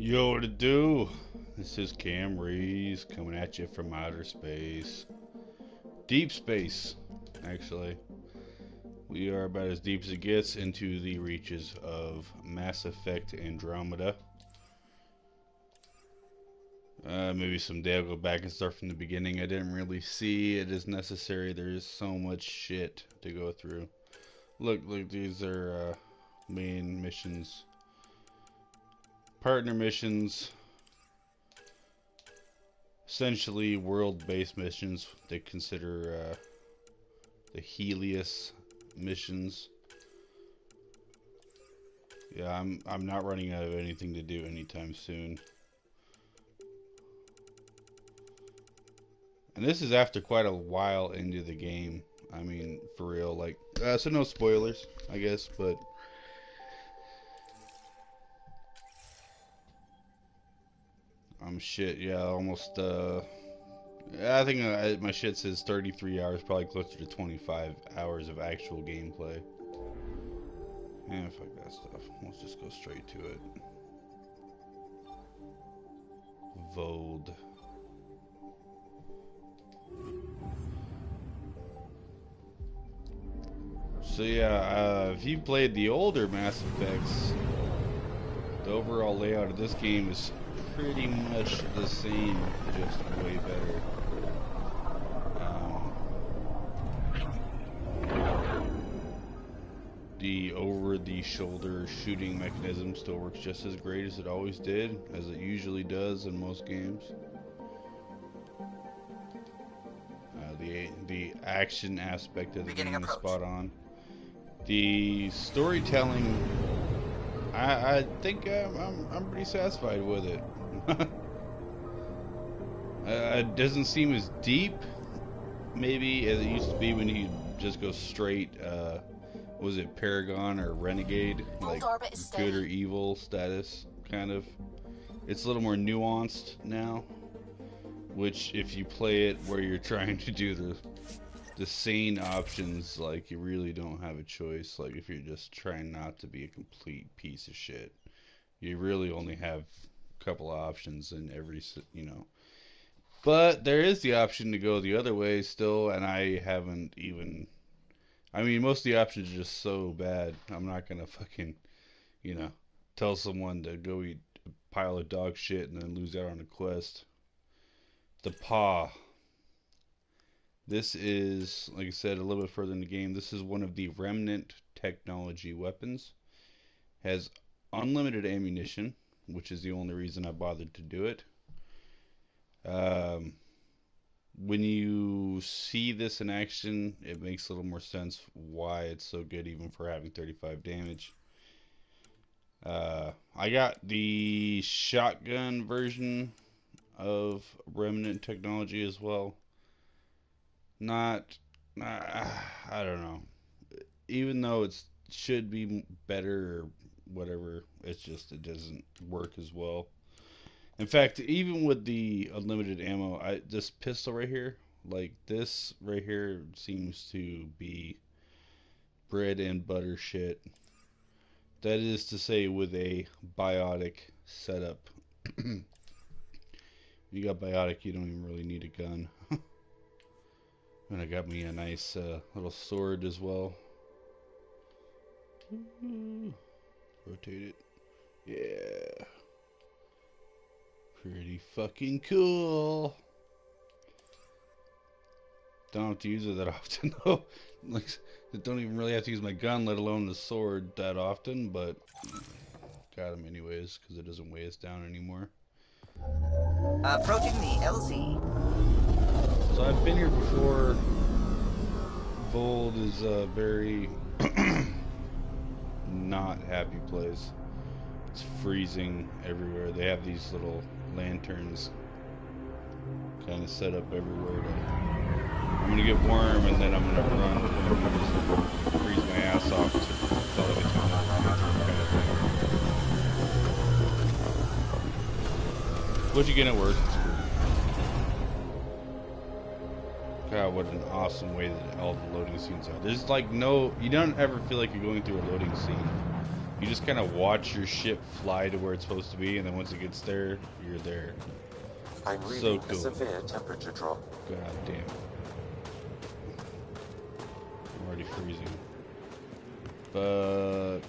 Yo, what to do? This is Cam Rees coming at you from outer space. Deep space, actually. We are about as deep as it gets into the reaches of Mass Effect Andromeda. Maybe someday I'll go back and start from the beginning. I didn't really see it as necessary. There is so much shit to go through. Look, these are main missions. Partner missions. Essentially world-based missions. They consider the Helios missions. Yeah, I'm not running out of anything to do anytime soon. And this is after quite a while into the game. I mean, for real, like, so no spoilers, I guess, but shit, yeah, almost, I think my shit says 33 hours, probably closer to 25 hours of actual gameplay. And fuck that stuff. Let's just go straight to it. Voeld. So yeah, if you played the older Mass Effects, the overall layout of this game is pretty much the same, just way better. The over-the-shoulder shooting mechanism still works just as great as it always did, as it usually does in most games. The action aspect of the game is spot on. The storytelling, I think I'm pretty satisfied with it. It doesn't seem as deep, maybe, as it used to be when you just go straight. Was it Paragon or Renegade, like good or evil status, kind of. It's a little more nuanced now, which if you play it where you're trying to do the sane options, like, you really don't have a choice. Like, if you're just trying not to be a complete piece of shit, you really only have a couple of options in every, you know. But there is the option to go the other way still, and I haven't even, I mean, most of the options are just so bad. I'm not gonna fucking, you know, tell someone to go eat a pile of dog shit and then lose out on a quest. The Paw. This is, like I said, a little bit further in the game. This is one of the remnant technology weapons. Has unlimited ammunition, which is the only reason I bothered to do it. When you see this in action, it makes a little more sense why it's so good, even for having 35 damage. I got the shotgun version of remnant technology as well. I don't know. Even though it should be better or whatever, it doesn't work as well. In fact, even with the unlimited ammo, this pistol right here, like this right here, seems to be bread and butter shit. That is to say, with a biotic setup. If you got biotic, you don't even really need a gun. And I got me a nice little sword as well. Rotate it. Yeah. Pretty fucking cool. Don't have to use it that often though. Like, I don't even really have to use my gun, let alone the sword, that often. But got him anyways because it doesn't weigh us down anymore. Approaching the LZ. So I've been here before. Voeld is a very not happy place. It's freezing everywhere. They have these little lanterns kind of set up everywhere. I'm gonna get warm and then I'm gonna run and freeze my ass off until I get to another lantern kind of thing. Which again, it works. God, what an awesome way that all the loading scenes are. There's like no, you don't ever feel like you're going through a loading scene. You just kind of watch your ship fly to where it's supposed to be, and then once it gets there, you're there. I'm So reading cool. a severe temperature drop. God damn. I'm already freezing. Fuck.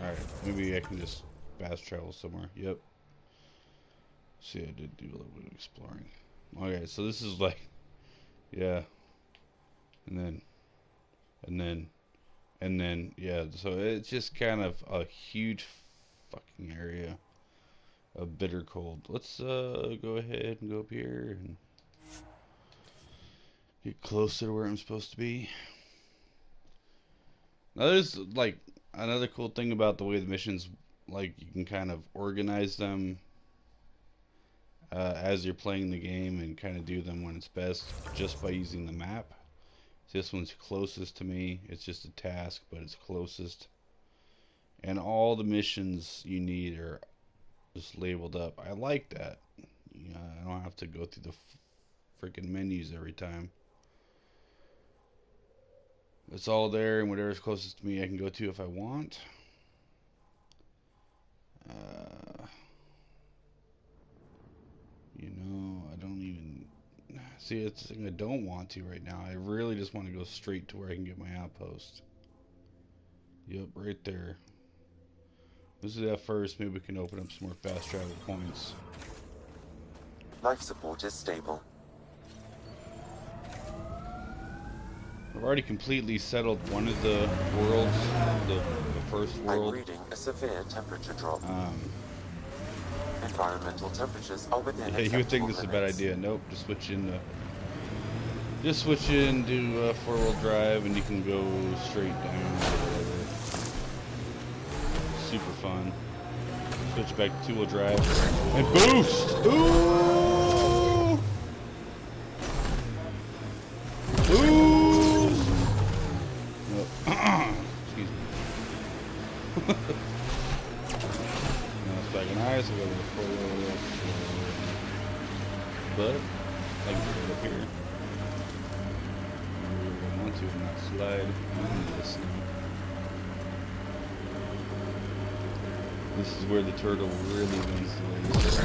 Alright, maybe I can just fast travel somewhere. Yep. See, I did do a little bit of exploring. Okay, so this is like, yeah. And then, yeah. So it's just kind of a huge fucking area of bitter cold. Let's go ahead and go up here and get closer to where I'm supposed to be. Now there's like another cool thing about the way the missions, like you can kind of organize them as you're playing the game and kind of do them when it's best just by using the map. This one's closest to me. It's just a task, but it's closest. And all the missions you need are just labeled up. I like that. You know, I don't have to go through the freaking menus every time. It's all there, and whatever's closest to me I can go to if I want. You know, I don't even... See, it's the thing I don't want to right now. I really just want to go straight to where I can get my outpost. Yep, right there. Let's do that first. Maybe we can open up some more fast travel points. Life support is stable. I've already completely settled one of the worlds, the first world. I'm reading a severe temperature drop. Environmental temperatures are within. Yeah, you would think this is a bad idea. Nope, just switch into 4-wheel drive, and you can go straight down. Super fun. Switch back to 2-wheel drive and boost. Ooh! Boost! Nope. Excuse me. Now it's back in ice. We'll go to the 4-wheel. But I can get it up here. I want to not slide into this now. This is where the turtle really wins the race.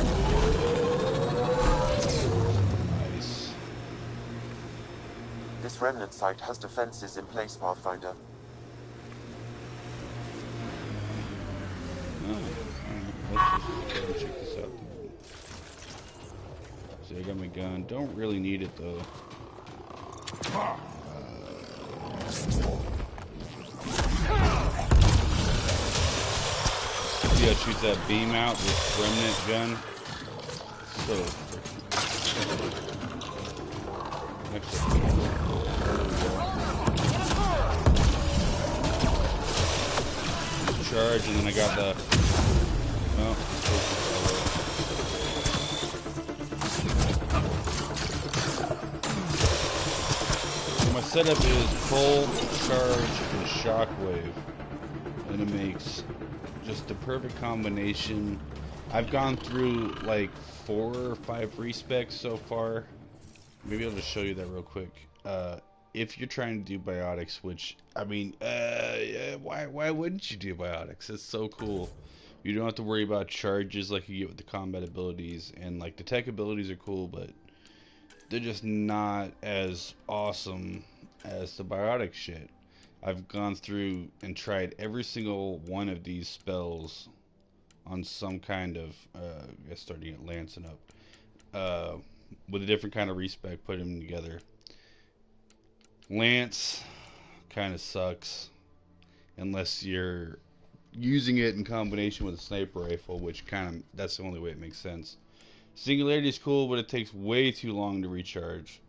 Nice. This remnant site has defenses in place, Pathfinder. Oh, let's just check this out. See, I got my gun. Don't really need it though. See how it shoots that beam out, this remnant gun. So freaking. Actually, charge, and then I got the. Oh, so my setup is cold, charge, and shockwave, and it makes just the perfect combination. I've gone through like 4 or 5 respecs so far. Maybe I'll just show you that real quick. If you're trying to do biotics, which I mean, why wouldn't you do biotics? It's so cool. You don't have to worry about charges like you get with the combat abilities, and like the tech abilities are cool, but they're just not as awesome as the biotic shit. I've gone through and tried every single one of these spells on some kind of, I guess starting at Lance and up, with a different kind of respec, put them together. Lance kind of sucks unless you're using it in combination with a sniper rifle, which kind of, that's the only way it makes sense. Singularity is cool, but it takes way too long to recharge.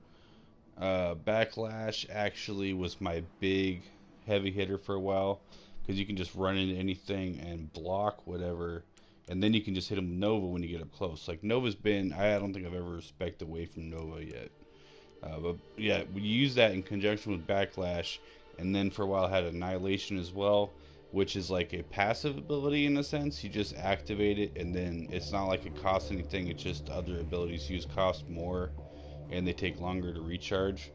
Backlash actually was my big heavy hitter for a while, because you can just run into anything and block whatever, and then you can just hit them with Nova when you get up close. Like Nova's been, I don't think I've ever respected away from Nova yet. But yeah, we use that in conjunction with Backlash, and then for a while I had Annihilation as well, which is like a passive ability in a sense. You just activate it, and then it's not like it costs anything, it's just other abilities use cost more, and they take longer to recharge.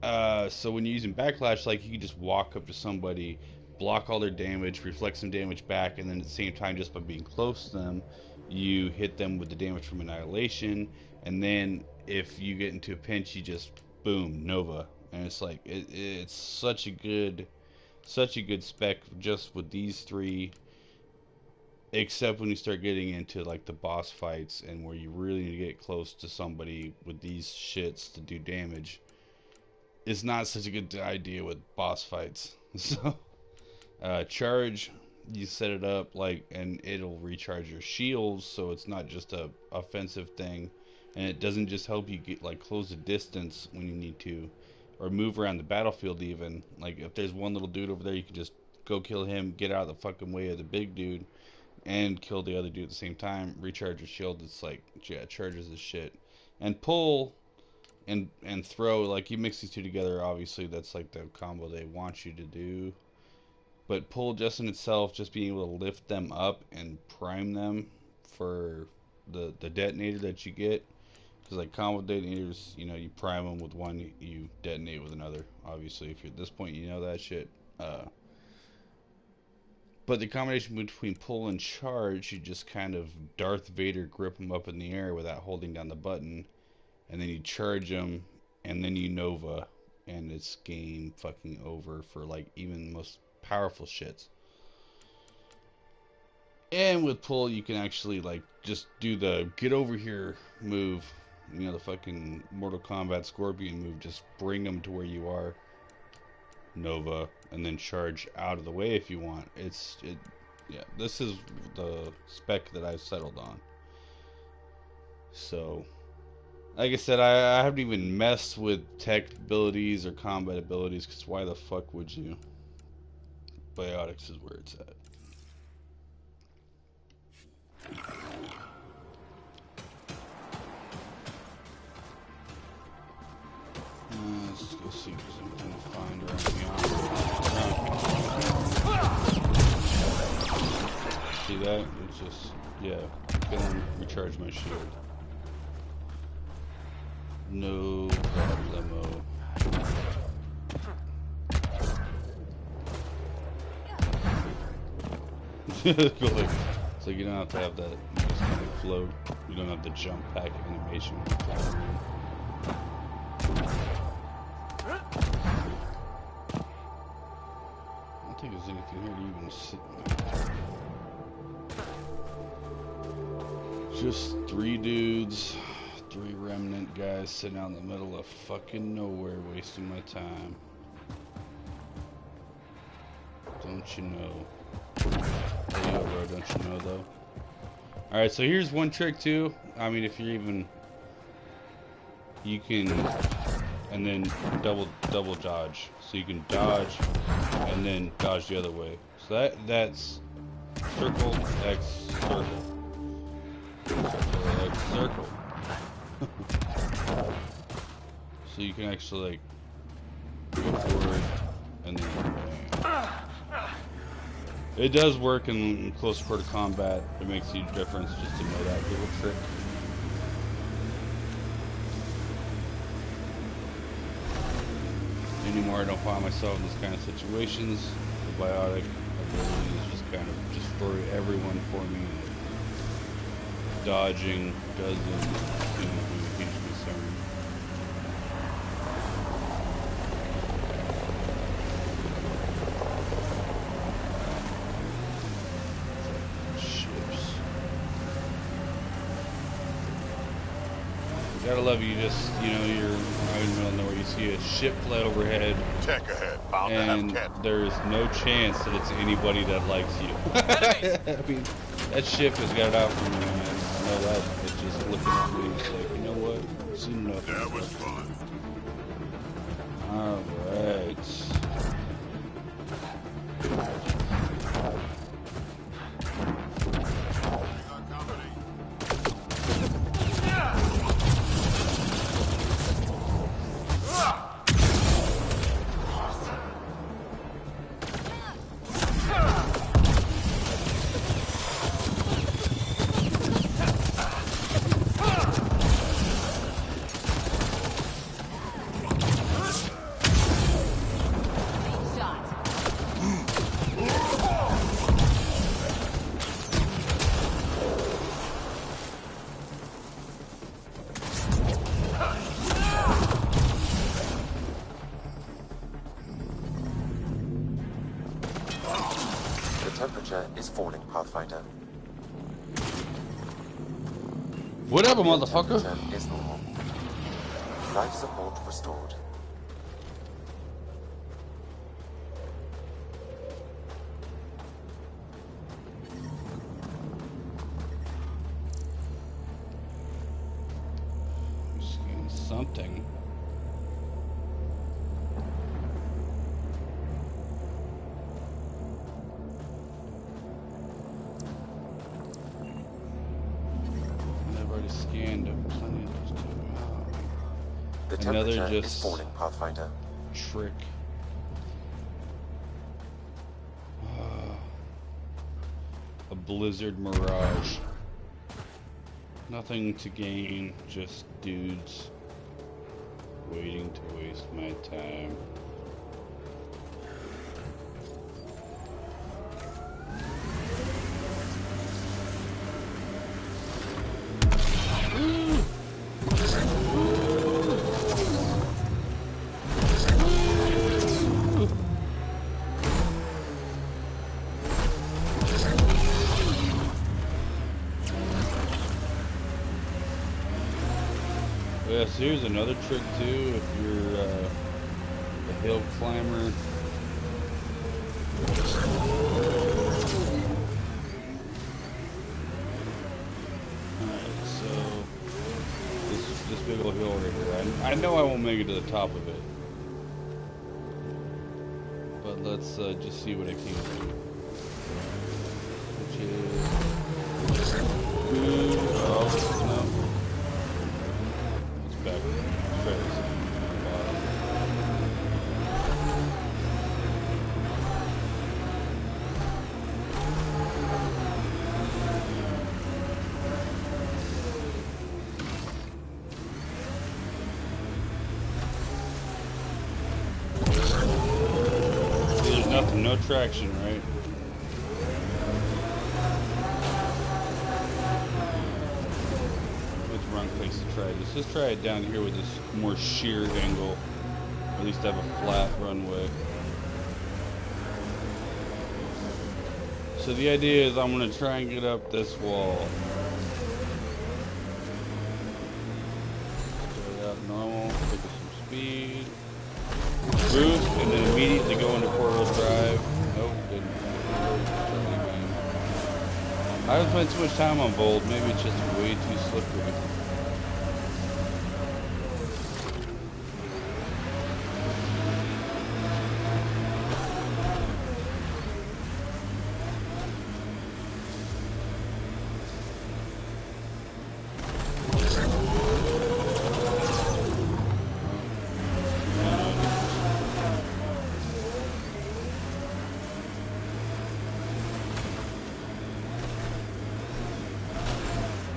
So when you're using Backlash, like you can just walk up to somebody, block all their damage, reflect some damage back, and then at the same time, just by being close to them, you hit them with the damage from Annihilation, and then if you get into a pinch, you just boom, Nova. And it's like it's such a good spec just with these three, except when you start getting into like the boss fights and where you really need to get close to somebody with these shits to do damage. It's not such a good idea with boss fights. So charge, you set it up like, and it'll recharge your shields, so it's not just a offensive thing, and it doesn't just help you get like close the distance when you need to, or move around the battlefield even. Like if there's one little dude over there, you can just go kill him, get out of the fucking way of the big dude, and kill the other dude at the same time. Recharge your shield. It's like, yeah, charges the shit. And pull and throw, like you mix these two together, obviously that's like the combo they want you to do. But pull just in itself, just being able to lift them up and prime them for the detonator that you get. Because like combo detonators, you know, you prime them with one, you detonate with another. Obviously, if you're at this point, you know that shit. But the combination between pull and charge, you just kind of Darth Vader grip them up in the air without holding down the button, and then you charge them, and then you Nova, and it's game fucking over for like even the most powerful shits. And with pull, you can actually like just do the get over here move, you know, the fucking Mortal Kombat Scorpion move. Just bring them to where you are, Nova, and then charge out of the way if you want. Yeah, this is the spec that I've settled on. So, like I said, I haven't even messed with tech abilities or combat abilities, because why the fuck would you? Biotics is where it's at. Let's just go see if there's anything to find around here. See that? It's just, yeah, gonna recharge my shield. No problemo. Go like, so you don't have to have that, you just kind of float. You don't have the jump pack animation. I don't think there's anything here to even sit in. Just three dudes, three remnant guys sitting out in the middle of fucking nowhere wasting my time. Don't you know? Hey, yo, bro, don't you know though? Alright, so here's one trick too. I mean, if you're even, you can, and then double dodge. So you can dodge and then dodge the other way. So that's circle, X, circle. Circle, X, circle. So you can actually like go forward and then bam. It does work in close quarter combat. It makes a huge difference just to know that little trick. Anymore, I don't find myself in this kind of situations. The biotic abilities just kind of destroy everyone for me. Dodging doesn't seem to be a huge concern. Gotta love you just, you know, you're out in the middle of nowhere, you see a ship fly overhead, check ahead, bound and to have there's no chance that it's anybody that likes you. I mean, that ship has got it out for me, man. I know that. It's just looking at me, it's like, you know what? I've seen enough. That was fun. Alright. temperature is falling, Pathfinder. What up, Ambient motherfucker? temperature is normal. Life support restored. Scan something. I've already scanned plenty of those two. The Another temperature is just falling, Pathfinder. trick. A blizzard mirage. Nothing to gain, just dudes waiting to waste my time. Yeah, so here's another trick too, if you're a hill climber. Alright, so this big old hill right here. I know I won't make it to the top of it. But let's just see what I can do. Which is... Oh, no. Back trails There's nothing, no traction, right? Wrong place to try this. Let's try it down here with this more sheer angle. Or at least have a flat runway. So the idea is I'm going to try and get up this wall. Start out normal, pick up some speed. Boost, and then immediately go into four-wheel drive. Nope, didn't. I haven't spent too much time on Voeld. Maybe it's just way too slippery.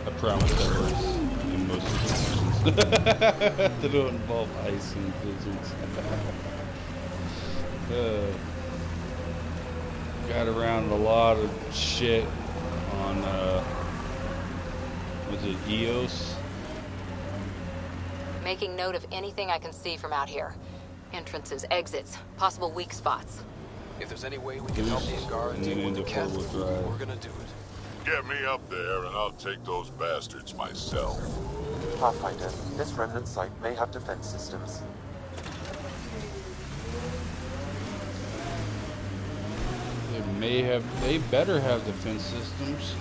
I promise that works in most situations. They don't involve ice and blizzards. Got around a lot of shit on, was it EOS? Making note of anything I can see from out here. Entrances, exits, possible weak spots. If there's any way we can help the guard deal with the Keth, we're gonna do it. Get me up there and I'll take those bastards myself. Pathfinder, this remnant site may have defense systems. They better have defense systems.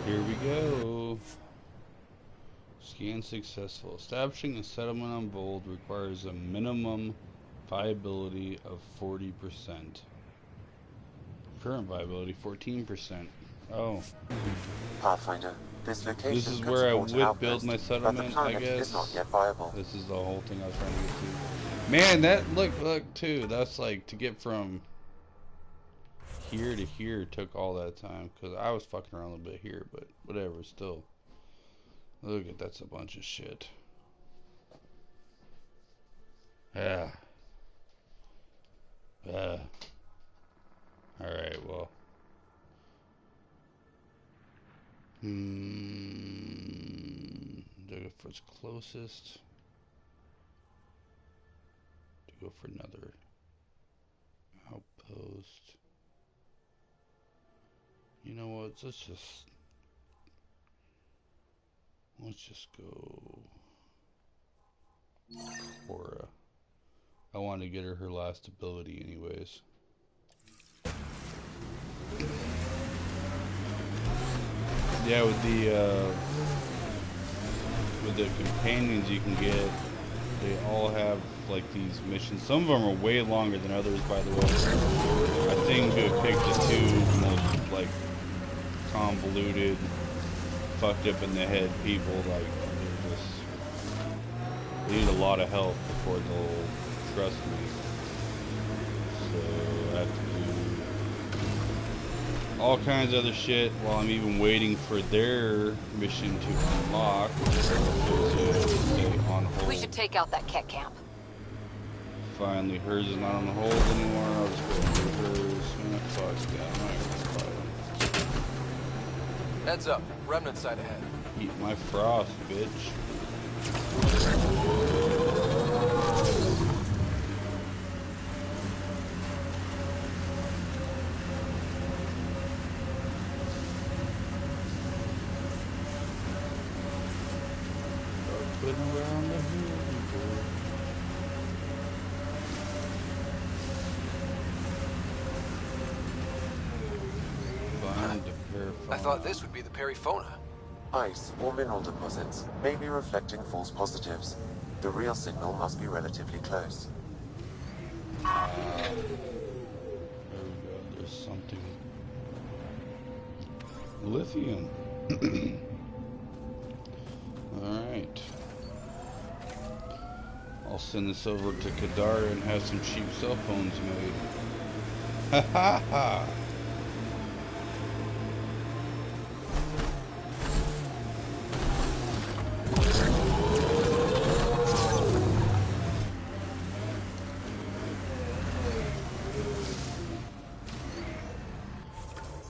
Here we go. Scan successful. Establishing a settlement on Voeld requires a minimum viability of 40%. Current viability 14%. Oh. Pathfinder, this location This is could where I support an would build outpost, my but the settlement, I planet guess. is not yet viable. This is the whole thing I was trying to get to. Man, that look too. That's like to get from here to here took all that time because I was fucking around a little bit here, but whatever. Still, look at that's a bunch of shit. Yeah. All right. Well. Do I go for its closest? To go for another outpost. You know what? Let's just go Cora. I want to get her last ability anyways. Yeah, with the companions you can get, they all have like these missions. Some of them are way longer than others, by the way. I think to pick the two most like convoluted, fucked up in the head people, like they need a lot of help before they'll trust me. So I have to do all kinds of other shit while I'm even waiting for their mission to unlock. To stay on hold. We should take out that Ket camp. Finally, hers is not on the hold anymore. I'll just go do hers. Fuck that. Heads up. Remnant side ahead. Eat my frost, bitch. Around the I thought this would be the Perifona. Ice or mineral deposits may be reflecting false positives. The real signal must be relatively close. There we go. There's something. Lithium. Alright. I'll send this over to Kadara and have some cheap cell phones made. Ha ha ha!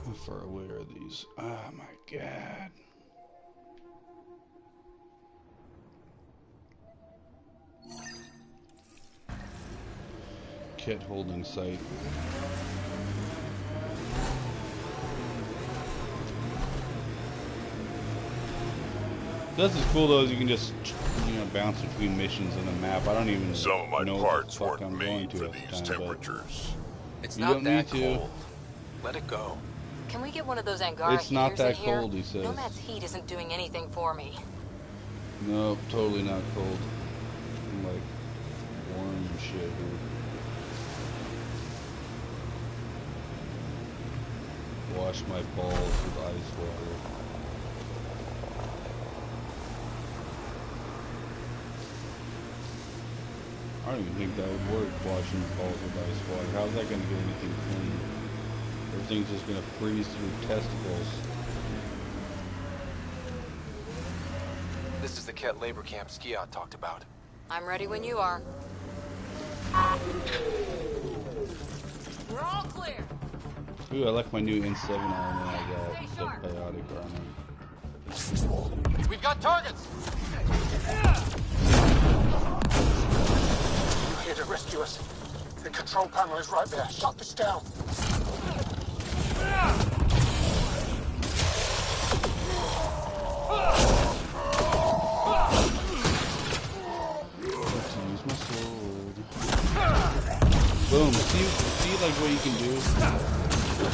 How far away are these? Oh my god. Kit holding site. This is cool though, is you can just bounce between missions on the map. I don't even Some of my know parts what the fuck weren't I'm going made to for at the these time, temperatures. It's You not don't that need to. cold. Let it go. Can we get one of those Angara It's not heaters that in here? cold, he says. Nomad's heat isn't doing anything for me. Nope, totally not cold. I'm like warm and shit here. Wash my balls with ice water. I don't even think that would work, washing your balls with ice water. How's that going to get anything clean? Everything's just going to freeze through testicles. This is the Ket labor camp Skiot talked about. I'm ready when you are. We're all clear. Ooh, I like my new N7 armor I got. The biotic armor. We've got targets! You're here to rescue us. The control panel is right there. Shut this down. Use my sword. Boom. See like what you can do?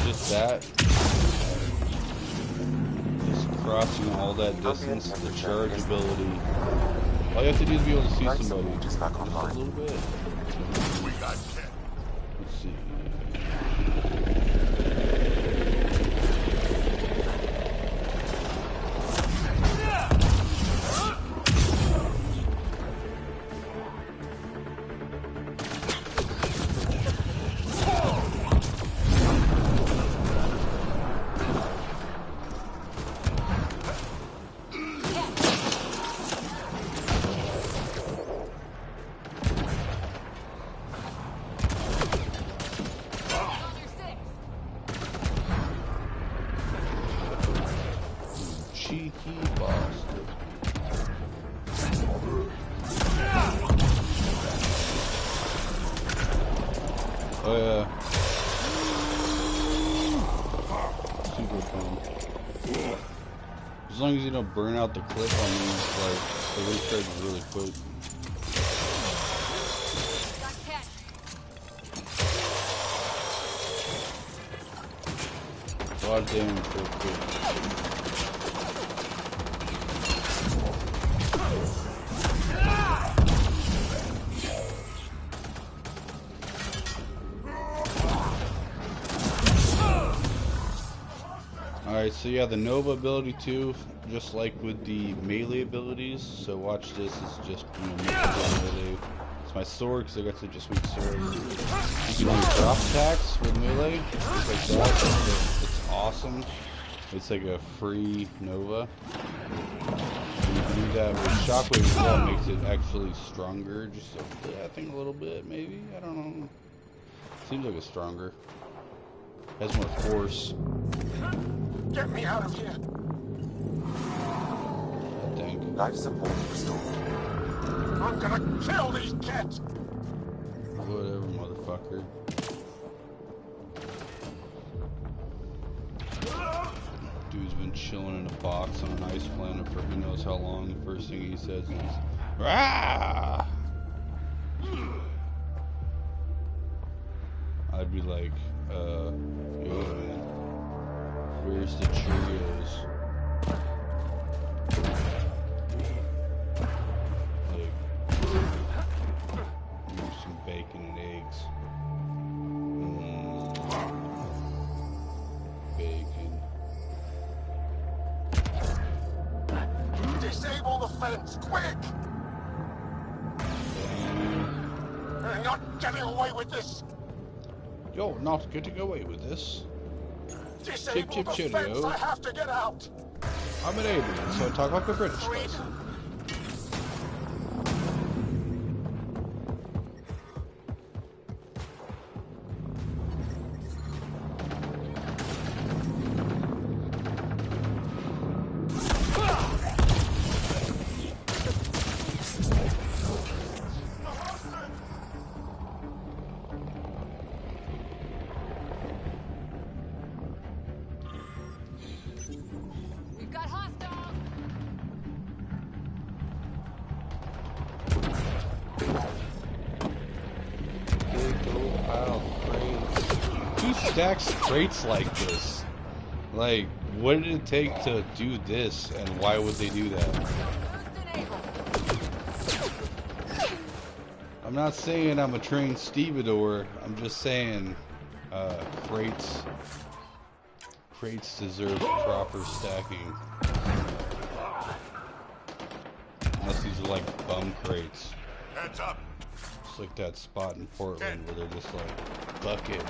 Just that. Just crossing all that distance, the charge ability. All you have to do is be able to see somebody. Just a little bit. We got Ket. Let's see. sneaky bastard. Oh yeah. Super fun. As long as you don't burn out the clip on me, like, the recharge is really quick. A lot of damage real quick. Alright, so yeah, the Nova ability too, just like with the melee abilities. So watch this, it's just, you know, melee. It's my sword, because I got such a sweet sword. You can do drop attacks with melee, just like that. It's awesome. It's like a free Nova. And you can do that with Shockwave as well, makes it actually stronger, just I think a little bit, maybe? I don't know. Seems like it's stronger. Has more force. Get me out of here. I think. Life support restored. I'm gonna kill these cats. Whatever, motherfucker. Dude's been chilling in a box on an ice planet for who knows how long. The first thing he says is, "Rah!" I'd be like, yo, man, where's the Cheerios? Like, maybe some bacon and eggs. Bacon. Disable the fence, quick! You're not getting away with this. You're not getting away with this. Disable chip, the cheerio. fence, I have to get out. I'm an alien, so I talk like a British person. We've got hostiles. Big old pile of crates. Who stacks crates like this? Like, what did it take to do this, and why would they do that? I'm not saying I'm a trained stevedore. I'm just saying, crates deserve proper stacking. Unless these are like bum crates. Heads up. It's like that spot in Portland where they're just like, fuck it.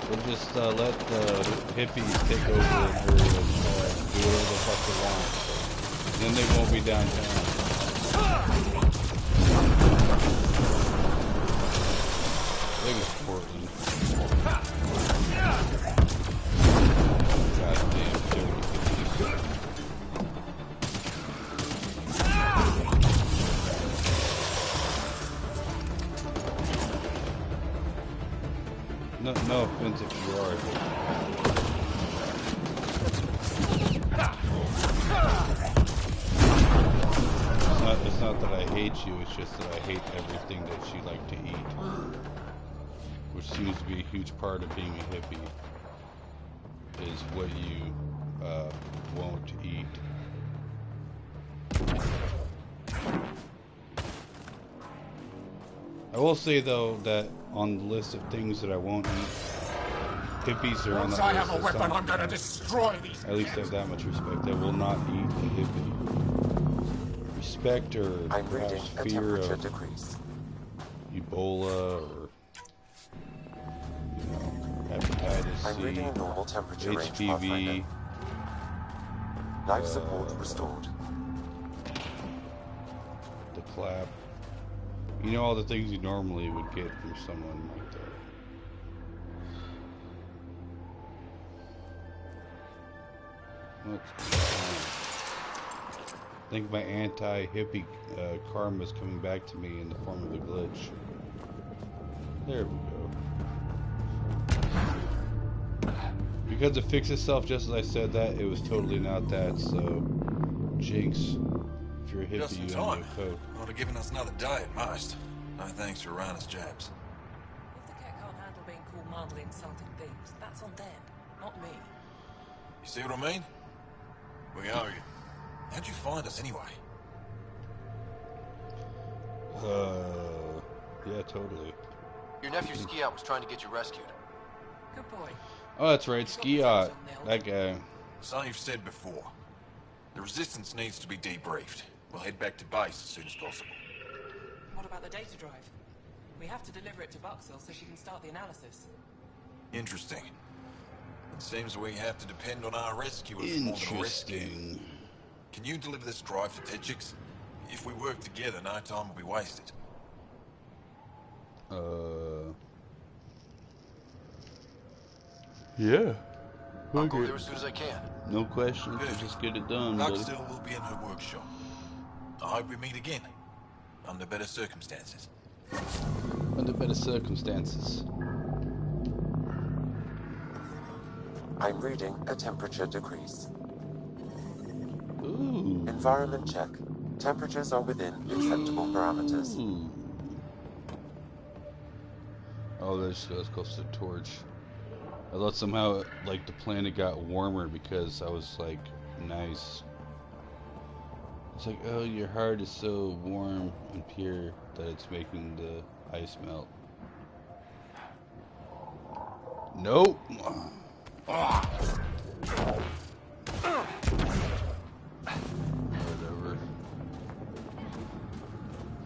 We'll just let the hippies take over and do whatever the fuck they want. Then they won't be downtown. I think it's Portland. Goddamn dirty hippies. No offense if you are. It's not that I hate you, it's just that I hate everything that you like to eat. Which seems to be a huge part of being a hippie. Is what you won't eat. I will say though that on the list of things that I won't eat, hippies are on Once that I list. have a weapon, I'm gonna destroy these. At least I have that much respect. I will not eat a hippie. Respect or I'm perhaps reading a fear temperature of decrease. Ebola or hepatitis I'm C, reading a normal temperature range, HPV, Pathfinder. Life support restored. the clap. You know all the things you normally would get from someone like that. Let's go. I think my anti-hippie karma is coming back to me in the form of a glitch. There we go. Because it fixed itself just as I said that, it was totally not that, so... Jinx. If you're a hippie, you owe me a Coke. Would have given us another day at most. No thanks for Rana's jabs. If the cat can't handle being called mildly insulting things, that's on them, not me. You see what I mean? We owe you. How'd you find us anyway? Yeah, totally. Your nephew Skiat was trying to get you rescued. Good boy. Oh, that's right, Skiat. That guy. So you've said before. The Resistance needs to be debriefed. We'll head back to base as soon as possible. What about the data drive? We have to deliver it to Buxell so she can start the analysis. Interesting. It seems we have to depend on our rescuers more than a rescue. Can you deliver this drive to Tetchix? If we work together, no time will be wasted. Yeah. I'll go there as soon as I can. No question. Just get it done, buddy. Buxell will be in her workshop. I hope we meet again. Under better circumstances. Under better circumstances. I'm reading a temperature decrease. Ooh. Environment check. Temperatures are within acceptable parameters. Ooh. Oh, that's close to the torch. I thought somehow, like, the planet got warmer because I was like, nice. It's like, oh, your heart is so warm and pure that it's making the ice melt. Nope.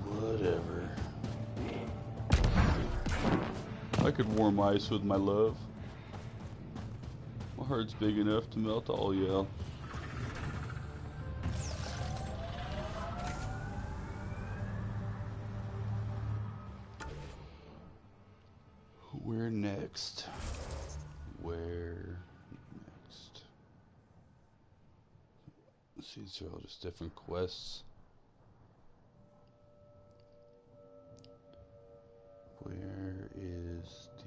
Whatever. I could warm ice with my love. My heart's big enough to melt all y'all. Where next? Where next? Let's see, these are all just different quests. Where is the...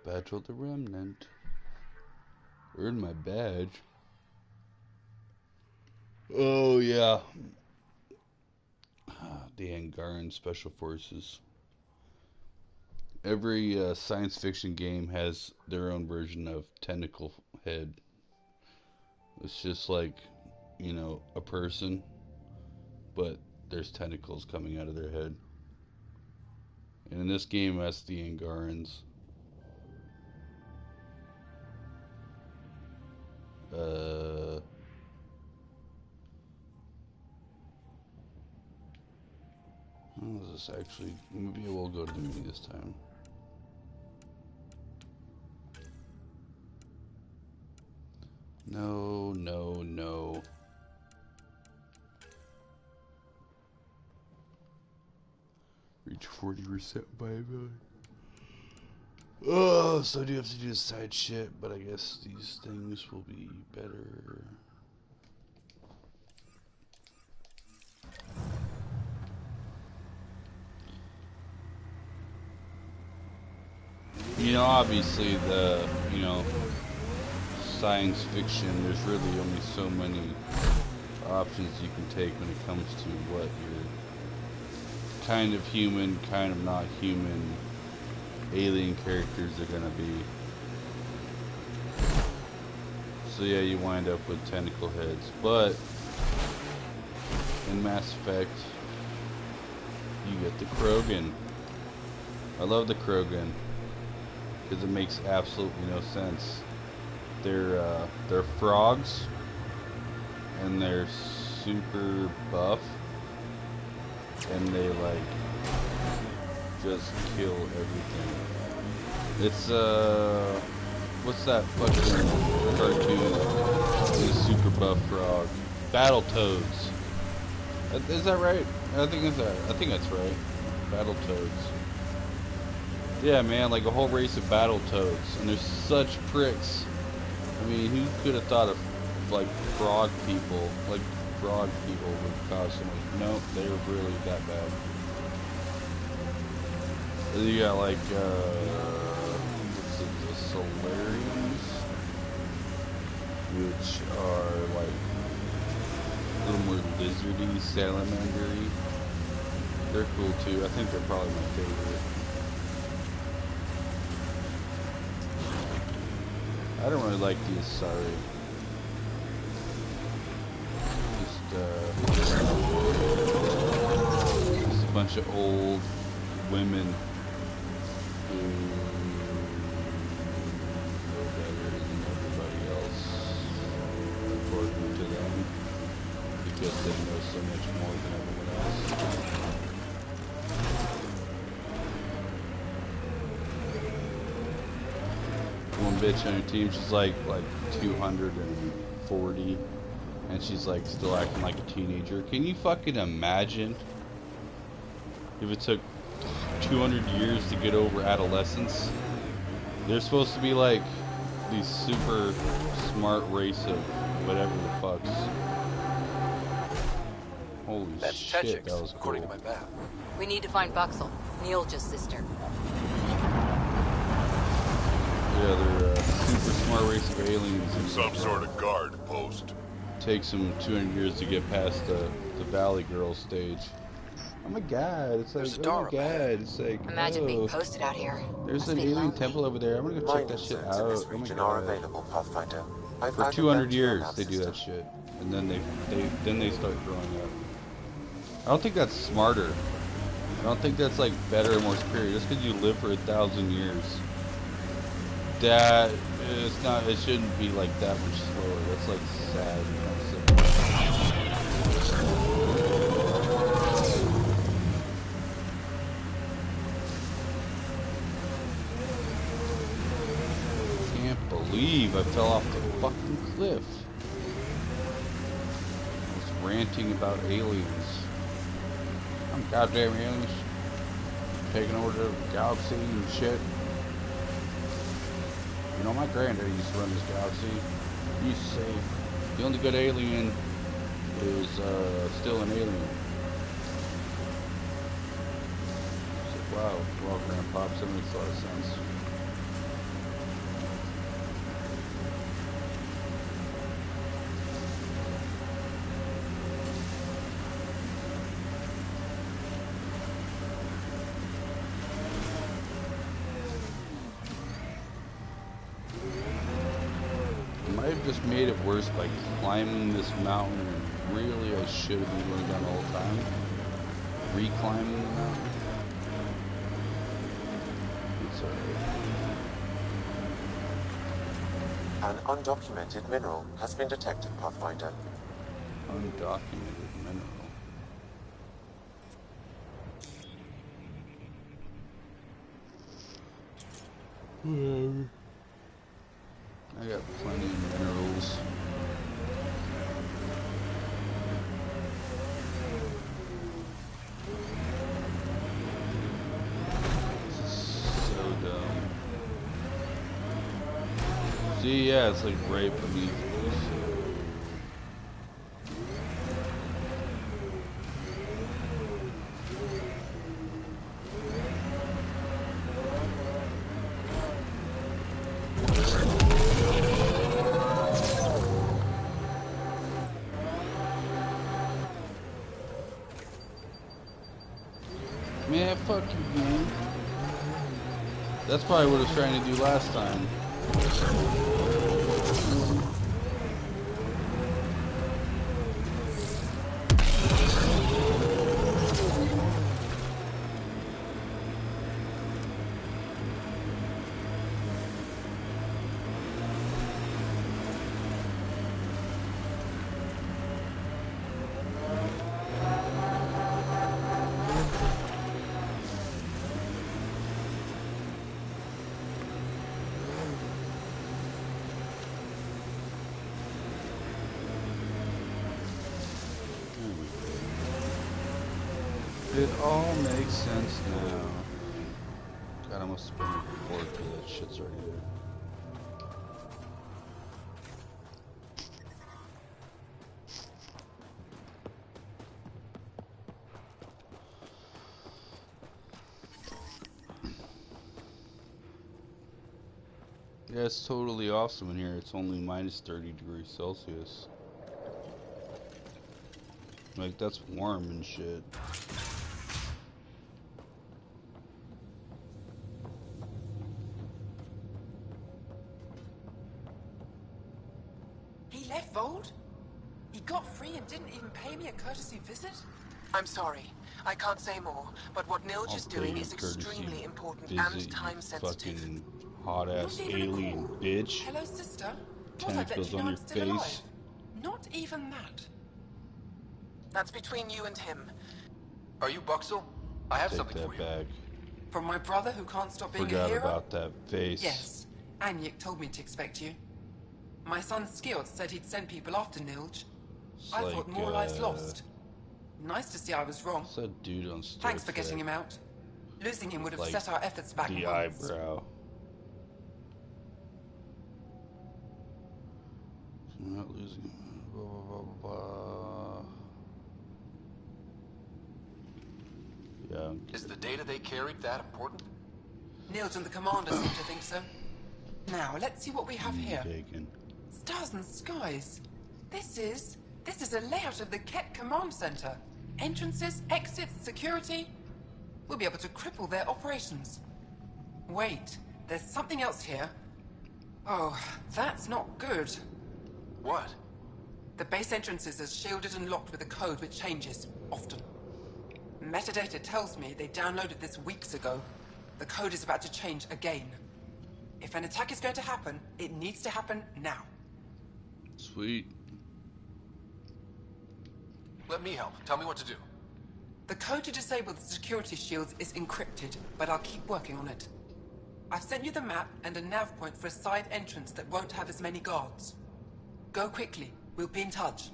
Badge of the Remnant? Earn my badge. Oh, yeah. The Angaran Special Forces. Every science fiction game has their own version of Tentacle Head. It's just like, you know, a person, but there's tentacles coming out of their head. And in this game, that's the Angarans. What is this actually? Maybe I will go to the menu this time. No, no, no. Reach 40% by ability. Oh, so I do have to do the side shit, but I guess these things will be better. You know, obviously the, you know, science fiction, there's really only so many options you can take when it comes to what you're kind of human, kind of not human alien characters are gonna be. So yeah, you wind up with tentacle heads, but in Mass Effect you get the Krogan. I love the Krogan because it makes absolutely no sense. They're frogs and they're super buff and they like just kill everything. It's what's that fucking cartoon? The super buff frog. Battletoads. Is that right? I think that's right. Battletoads. Yeah, man, like a whole race of battle toads, and they're such pricks. I mean, who could have thought of like frog people would cause so much? No, they were really that bad. And you got like what's it, the Solarians, which are like a little more lizardy, salamandery. They're cool too. I think they're probably my favorite. I don't really like the Asari. Just a bunch of old women who know better than everybody else, according to them, because they know so much more than everyone else. One bitch on her team, she's like 240, and she's like still acting like a teenager. Can you fucking imagine if it took 200 years to get over adolescence? They're supposed to be like these super smart race of whatever the fucks. Holy shit, that was cool. According to my map. We need to find Buxel, Neil's sister. Yeah, they're a super smart race of aliens. Some sort of guard post. Takes them 200 years to get past the Valley Girl stage. Oh my god, it's like, oh my god, it's like, Imagine being posted out here. There's Must an be alien lonely. temple over there. I'm gonna go check that shit out. In this Oh my region are god. available, Pathfinder. I've For added 200 them to your years map they do that system. shit. And then they start growing up. I don't think that's smarter. I don't think that's like better or more superior. Just because you live for 1,000 years. That it's not. It shouldn't be like that much slower. That's like sad. You know, so. Can't believe I fell off the fucking cliff. I was ranting about aliens. I'm goddamn aliens taking over the galaxy and shit. You know, my granddad used to run this galaxy. He used to say, the only good alien is still an alien. It's like, wow, Grandpa, that makes a lot of sense. I've just made it worse by climbing this mountain, and really I should have been going down the whole time. Reclimbing the mountain. It's An undocumented mineral has been detected, Pathfinder. undocumented mineral. Whatever. I got plenty of minerals. This is so dumb. See, yeah, it's like right beneath this. Man, fuck you, man. That's probably what I was trying to do last time. It all makes sense now. God, I almost spin it before because that shit's already there. Yeah, it's totally awesome in here. It's only minus 30 degrees Celsius. Like, that's warm and shit. He left Voeld? He got free and didn't even pay me a courtesy visit? I'm sorry. I can't say more, but what Nilge is doing is extremely important and time sensitive. Fucking hot ass alien bitch. Hello, sister. Tentacles on your face. Not even that. That's between you and him. Are you Buxel? I have something Take for that you. back. From my brother who can't stop being a Forgot hero? about that face. Yes. Anyik told me to expect you. My son Skjord said he'd send people after Nilge. It's I like, thought more lives lost. Nice to see I was wrong. What's that dude on Star Thanks for Trek? getting him out. Losing him would have Like, set our efforts back the months. eyebrow. I'm not losing. Blah, blah, blah, blah. Yeah. Is the data they carried that important? Nilge and the commander seem to think so. Now, let's see what we have here. Bacon. Stars and skies. This is a layout of the Ket Command Center. Entrances, exits, security. We'll be able to cripple their operations. Wait, there's something else here. Oh, that's not good. What? The base entrances are shielded and locked with a code which changes, often. Metadata tells me they downloaded this weeks ago. The code is about to change again. If an attack is going to happen, it needs to happen now. Sweet. Let me help. Tell me what to do. The code to disable the security shields is encrypted, but I'll keep working on it. I've sent you the map and a nav point for a side entrance that won't have as many guards. Go quickly. We'll be in touch.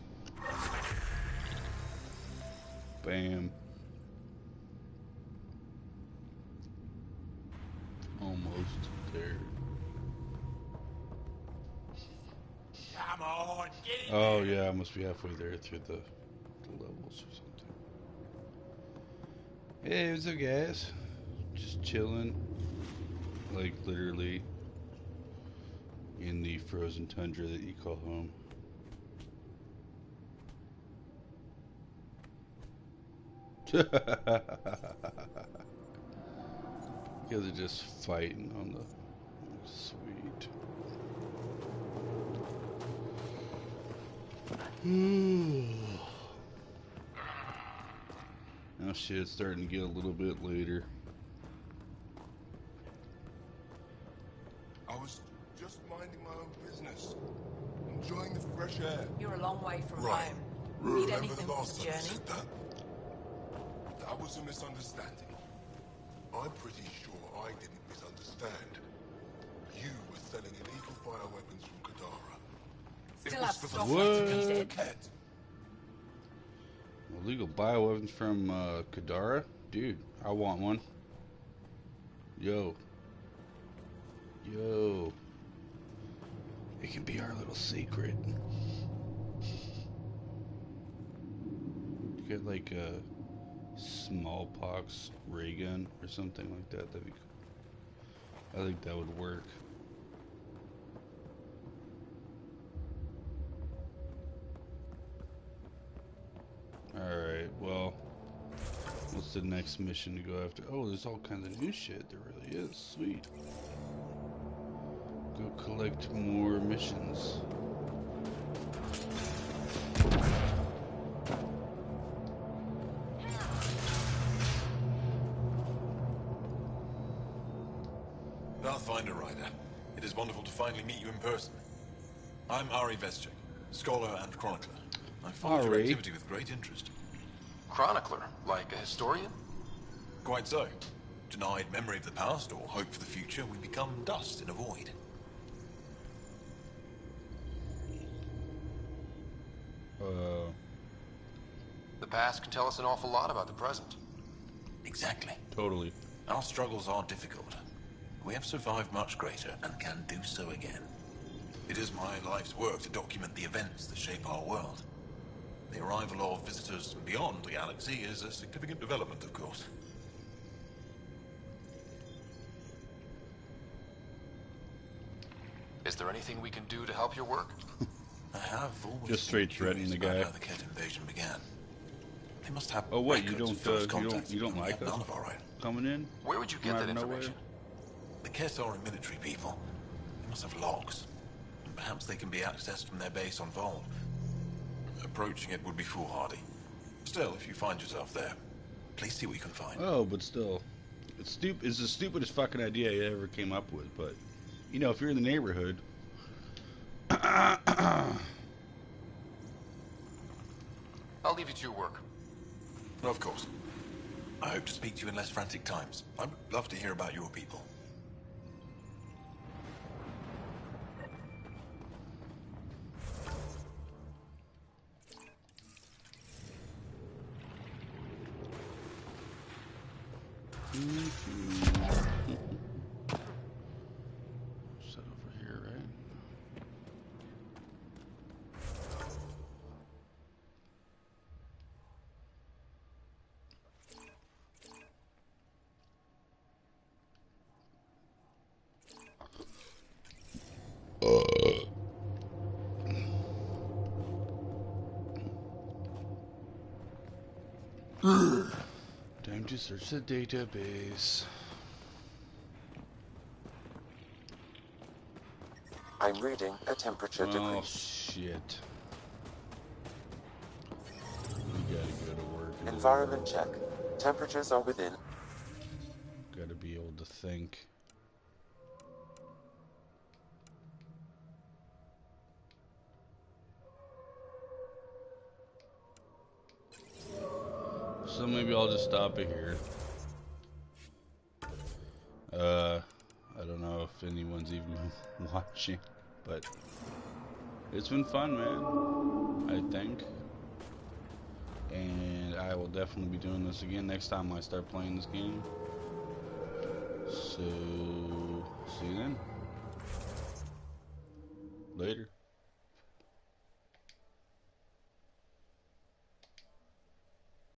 Bam. Almost there. Come on, get in. Oh yeah, I must be halfway there through the levels or something. Hey, what's up, guys? Just chilling, like literally in the frozen tundra that you call home. You guys are just fighting on the sweet. Now shit's starting to get a little bit later. I was just minding my own business, enjoying the fresh air. You're a long way from Right. home. Need Remember anything the for last the time you journey? said that? That was a misunderstanding. I'm pretty sure I didn't misunderstand. You were selling illegal bioweapons from Kadara. Still have for the stock fight What? against the needed. Ket. Illegal bioweapons from Kadara? Dude, I want one. Yo. Yo. It can be our little secret. You get like a smallpox ray gun or something like that. That'd be cool. I think that would work. Alright, well, what's the next mission to go after? Oh, there's all kinds of new shit. There really is. Sweet. Go collect more missions. Pathfinder Rider, it is wonderful to finally meet you in person. I'm Ari Vestchik, scholar and chronicler. I followed your Ari. activity with great interest. Chronicler? Like a historian? Quite so. Denied memory of the past or hope for the future, we become dust in a void. The past can tell us an awful lot about the present. Exactly. Totally. Our struggles are difficult, We have survived much greater and can do so again. It is my life's work to document the events that shape our world. The arrival of visitors from beyond the galaxy is a significant development, of course. Is there anything we can do to help your work? I have always just straight threatening the guy. how the Ket invasion began. They must have Oh, what? records of first contacts, You don't and we like have us none of our own. coming in? Where would you get that information? The Ket are a military people. They must have logs. Perhaps they can be accessed from their base on Voeld. Approaching it would be foolhardy. Still, if you find yourself there, please see what you can find. Oh, but still, it's the stupidest fucking idea I ever came up with. But you know, if you're in the neighborhood, I'll leave you to your work. Of course. I hope to speak to you in less frantic times. I'd love to hear about your people. Set over here, right? Time to search the database. I'm reading a temperature Oh decrease. shit. We gotta go to work. Environment check. Temperatures are within. Gotta be able to think. So maybe I'll just stop it here. I don't know if anyone's even watching, but it's been fun, man. I think. And I will definitely be doing this again next time I start playing this game. So, see you then. Later.